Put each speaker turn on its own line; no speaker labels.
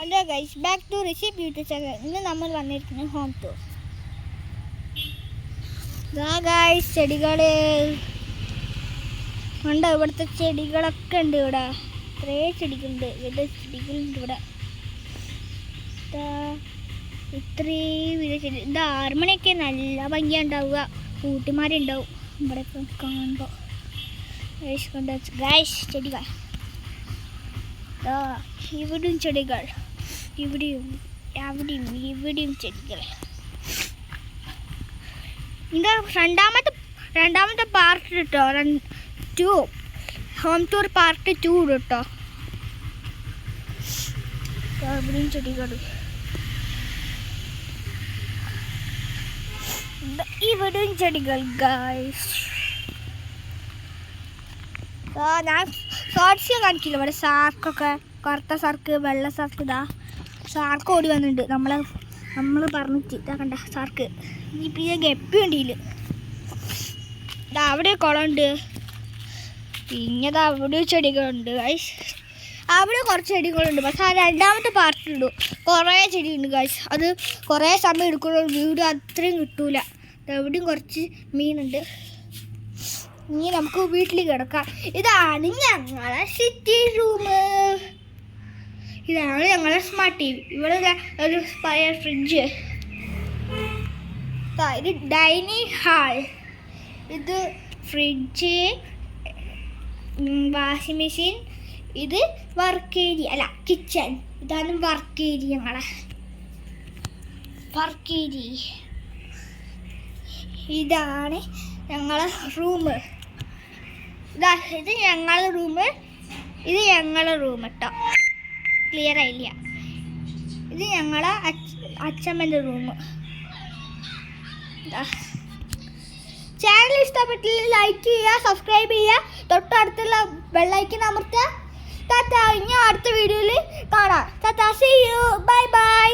Hello guys, back to Rishi beauty channel. ഇന്ന് നമ്മൾ വന്നിരിക്കുന്നത് ഹോം ടൂർ. ഗൈസ്, ചെടികൾ ഉണ്ട്. ഇവിടുത്തെ ചെടികളൊക്കെ ഉണ്ട്. ഇവിടെ കുറേ ചെടികളുണ്ട്. വിവിധ ചെടികളുണ്ട് ഇവിടെ. ഇത്രയും വിവിധ ചെടി. ഇത് 6 മണിയൊക്കെ നല്ല ഭംഗിയാണ് ഉണ്ടാവുക. കൂട്ടിമാരുണ്ടാവും ഇവിടെ ഇപ്പം കാണുമ്പോൾ. ഗൈസ്, ചെടികൾ ഇവിടെയും ചെടികൾ, ഇവിടെയും ഇവിടെയും ചെടികൾ. ഇത് രണ്ടാമത്തെ പാർട്ട് കേട്ടോ. 2 ഹോം ടൂർ പാർട്ട് 2 കേട്ടോ. ഇവിടെയും ചെടികൾ, ഇവിടെയും ചെടികൾ. ഗൈസ്, ഞാൻ ഷോർട്സ് കാണിക്കില്ല. ഇവിടെ സാർക്കൊക്കെ, കറുത്ത സാർക്ക്, വെള്ള സാർക്ക്. ഇതാ സാർക്ക് ഓടി വന്നിട്ടുണ്ട്. നമ്മൾ പറഞ്ഞിട്ട് ഇതാ കണ്ട സാർക്ക്. ഇനിയിപ്പോൾ ഈ ഗപ്പി ഉണ്ടില്ല. ഇതാ അവിടെ കുളമുണ്ട്. പിന്നെ അവിടെ ചെടികളുണ്ട്. ഗൈസ്, അവിടെ കുറച്ച് ചെടികളുണ്ട്. പക്ഷെ ആ രണ്ടാമത്തെ പാർട്ടിലുണ്ട് കുറേ ചെടിയുണ്ട്. ഗൈസ്, അത് കുറേ സമയം എടുക്കുന്ന വീട് അത്രയും കിട്ടൂല. എവിടെയും കുറച്ച് മീനുണ്ട്. ഇനി നമുക്ക് വീട്ടിൽ കിടക്കാം. ഇതാണ് ഞങ്ങളെ സിറ്റി റൂം. ഇതാണ് ഞങ്ങളെ സ്മാർട്ട് ടി വി. ഇവിടെ ഒരു പഴയ ഫ്രിഡ്ജ്. ഇത് ഡൈനിങ് ഹാൾ. ഇത് ഫ്രിഡ്ജ്, വാഷിംഗ് മെഷീൻ. ഇത് വർക്ക് ഏരിയ, അല്ല കിച്ചൺ. ഇതാണ് വർക്ക് ഏരിയ, ഞങ്ങളെ വർക്ക് ഏരിയ. ഇതാണ് ഞങ്ങളെ റൂം. ഇത് ഞങ്ങളെ റൂം. ഇത് ഞങ്ങളെ റൂം കേട്ടോ. ക്ലിയർ ആയില്ല. ഇത് ഞങ്ങളെ അച്ഛമ്മൻ്റെ റൂം. ചാനൽ ഇഷ്ടപ്പെട്ടില്ല ലൈക്ക് ചെയ്യുക, സബ്സ്ക്രൈബ് ചെയ്യുക, തൊട്ടടുത്തുള്ള ബെല്ലൈക്കൻ അമർത്തുക. ടാറ്റാ. ഇനി അടുത്ത വീഡിയോയിൽ കാണാം. Tata, see you, bye by.